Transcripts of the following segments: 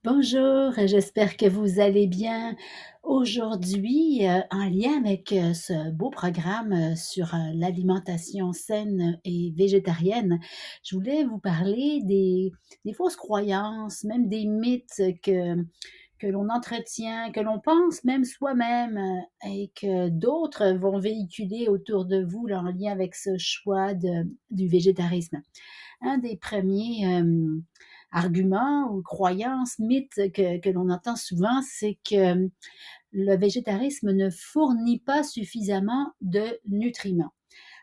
Bonjour, j'espère que vous allez bien. Aujourd'hui, en lien avec, ce beau programme, sur, l'alimentation saine et végétarienne, je voulais vous parler des fausses croyances, même des mythes que l'on entretient, que l'on pense même soi-même, et que d'autres vont véhiculer autour de vous là, en lien avec ce choix du végétarisme. Un des premiers arguments ou croyances, mythes que l'on entend souvent, c'est que le végétarisme ne fournit pas suffisamment de nutriments.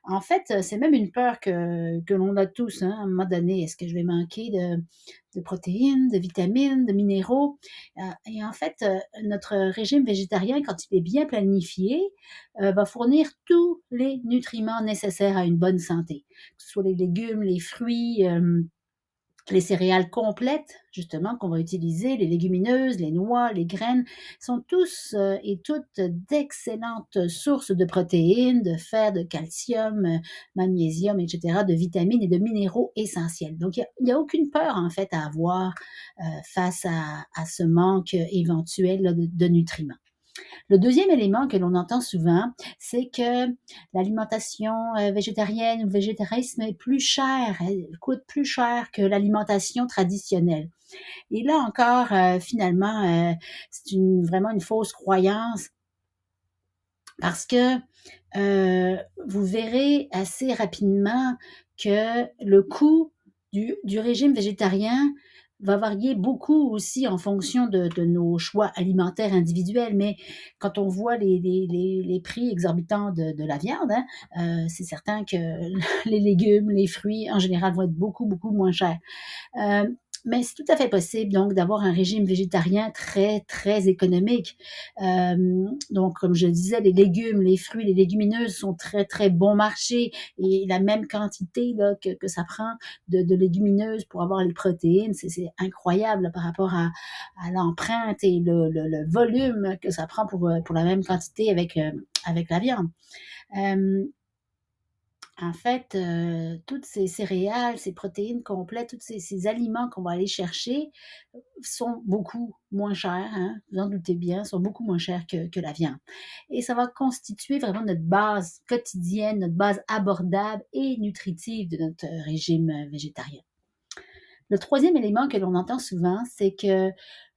En fait, c'est même une peur que l'on a tous, hein, à un moment donné. Est-ce que je vais manquer de protéines, de vitamines, de minéraux? Et en fait, notre régime végétarien, quand il est bien planifié, va fournir tous les nutriments nécessaires à une bonne santé, que ce soit les légumes, les fruits, les céréales complètes, justement, qu'on va utiliser, les légumineuses, les noix, les graines, sont tous et toutes d'excellentes sources de protéines, de fer, de calcium, magnésium, etc., de vitamines et de minéraux essentiels. Donc, il y a aucune peur, en fait, à avoir face à ce manque éventuel là, de nutriments. Le deuxième élément que l'on entend souvent, c'est que l'alimentation végétarienne ou végétarisme est plus chère, elle coûte plus cher que l'alimentation traditionnelle. Et là encore, finalement, c'est vraiment une fausse croyance parce que vous verrez assez rapidement que le coût du régime végétarien va varier beaucoup aussi en fonction de nos choix alimentaires individuels. Mais quand on voit les prix exorbitants de la viande, hein, c'est certain que les légumes, les fruits en général vont être beaucoup, beaucoup moins chers. Euh, mais c'est tout à fait possible donc d'avoir un régime végétarien très, très économique. Donc, comme je le disais, les légumes, les fruits, les légumineuses sont très, très bon marché et la même quantité là, que ça prend de légumineuses pour avoir les protéines, c'est incroyable là, par rapport à l'empreinte et le volume que ça prend pour la même quantité avec la viande. Euh, En fait, toutes ces céréales, ces protéines complètes, tous ces aliments qu'on va aller chercher sont beaucoup moins chers, hein, vous en doutez bien, sont beaucoup moins chers que la viande. Et ça va constituer vraiment notre base quotidienne, notre base abordable et nutritive de notre régime végétarien. Le troisième élément que l'on entend souvent, c'est que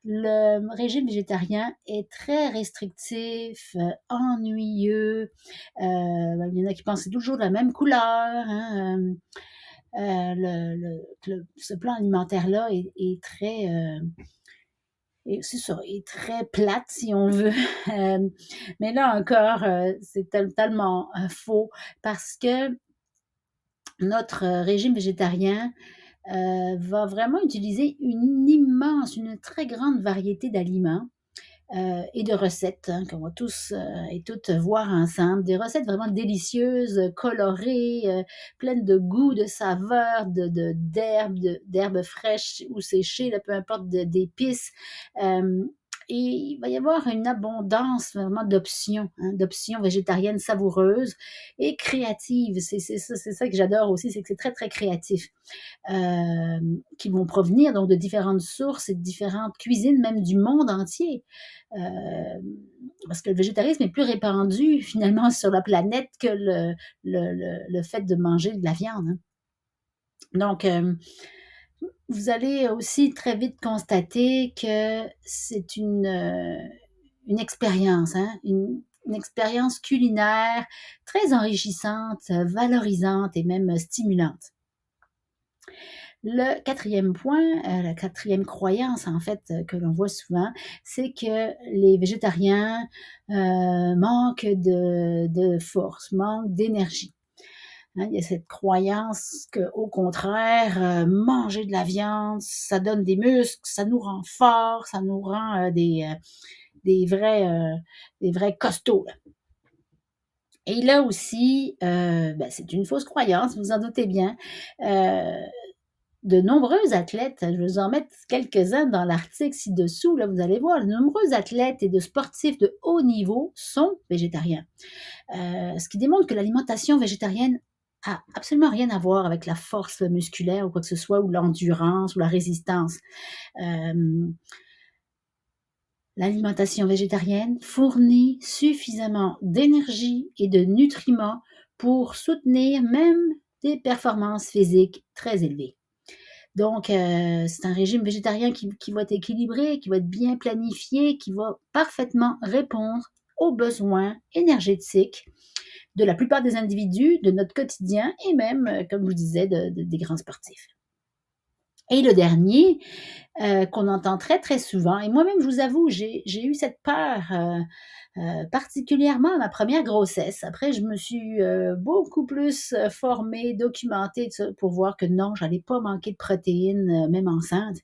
le régime végétarien est très restrictif, ennuyeux. Il y en a qui pensent que c'est toujours de la même couleur. Hein, ce plan alimentaire-là est très, c'est ça, est très plate si on veut. Mais là encore, c'est totalement faux parce que notre régime végétarien va vraiment utiliser une très grande variété d'aliments et de recettes hein, qu'on va tous et toutes voir ensemble. Des recettes vraiment délicieuses, colorées, pleines de goût, de saveurs, d'herbes, d'herbes fraîches ou séchées, là, peu importe, d'épices. Euh, et il va y avoir une abondance vraiment d'options, hein, d'options végétariennes savoureuses et créatives. C'est ça que j'adore aussi, c'est que c'est très, très créatif qui vont provenir donc de différentes sources et de différentes cuisines, même du monde entier. Parce que le végétarisme est plus répandu finalement sur la planète que le fait de manger de la viande. Hein. Donc, vous allez aussi très vite constater que c'est une expérience, hein, une expérience culinaire très enrichissante, valorisante et même stimulante. Le quatrième point, la quatrième croyance en fait que l'on voit souvent, c'est que les végétariens manquent de force, manquent d'énergie. Hein, il y a cette croyance qu'au contraire, manger de la viande, ça donne des muscles, ça nous rend forts, ça nous rend des vrais, des vrais costauds. Là. Et là aussi, c'est une fausse croyance, vous en doutez bien. Euh, de nombreux athlètes, je vais vous en mettre quelques-uns dans l'article ci-dessous, là, vous allez voir, de nombreux athlètes et de sportifs de haut niveau sont végétariens. Ce qui démontre que l'alimentation végétarienne a absolument rien à voir avec la force musculaire ou quoi que ce soit, ou l'endurance ou la résistance. Euh, L'alimentation végétarienne fournit suffisamment d'énergie et de nutriments pour soutenir même des performances physiques très élevées. Donc, c'est un régime végétarien qui va être équilibré, qui va être bien planifié, qui va parfaitement répondre aux besoins énergétiques de la plupart des individus, de notre quotidien et même, comme je vous disais, des grands sportifs. Et le dernier, qu'on entend très, très souvent et moi-même, je vous avoue, j'ai eu cette peur, particulièrement à ma première grossesse. Après, je me suis, beaucoup plus, formée, documentée, tout ça, pour voir que non, j'allais pas manquer de protéines, même enceinte.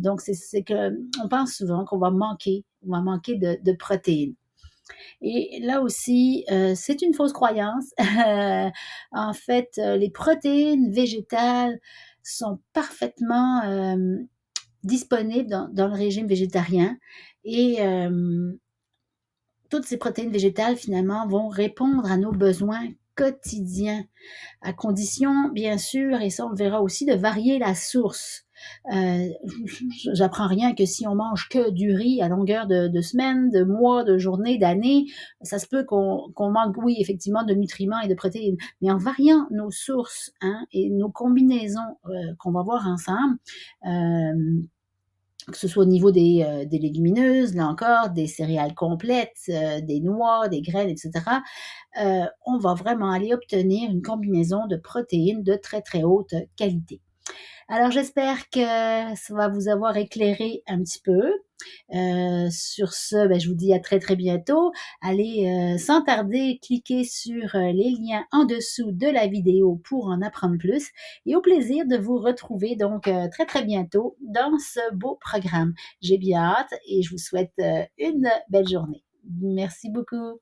Donc c'est qu'on pense souvent qu'on va manquer de protéines. Et là aussi, c'est une fausse croyance. En fait, les protéines végétales sont parfaitement, disponibles dans le régime végétarien et toutes ces protéines végétales, finalement, vont répondre à nos besoins quotidiens, à condition, bien sûr, et ça on le verra aussi, de varier la source. Euh, J'apprends rien que si on mange que du riz à longueur de semaines, de mois, de journées, d'années, ça se peut qu'on manque, oui, effectivement, de nutriments et de protéines. Mais en variant nos sources hein, et nos combinaisons qu'on va voir ensemble, euh, que ce soit au niveau des légumineuses, là encore, des céréales complètes, des noix, des graines, etc., on va vraiment aller obtenir une combinaison de protéines de très, très haute qualité. Alors j'espère que ça va vous avoir éclairé un petit peu. Sur ce, ben, je vous dis à très très bientôt. Allez sans tarder cliquer sur les liens en dessous de la vidéo pour en apprendre plus et au plaisir de vous retrouver donc très très bientôt dans ce beau programme. J'ai bien hâte et je vous souhaite une belle journée. Merci beaucoup.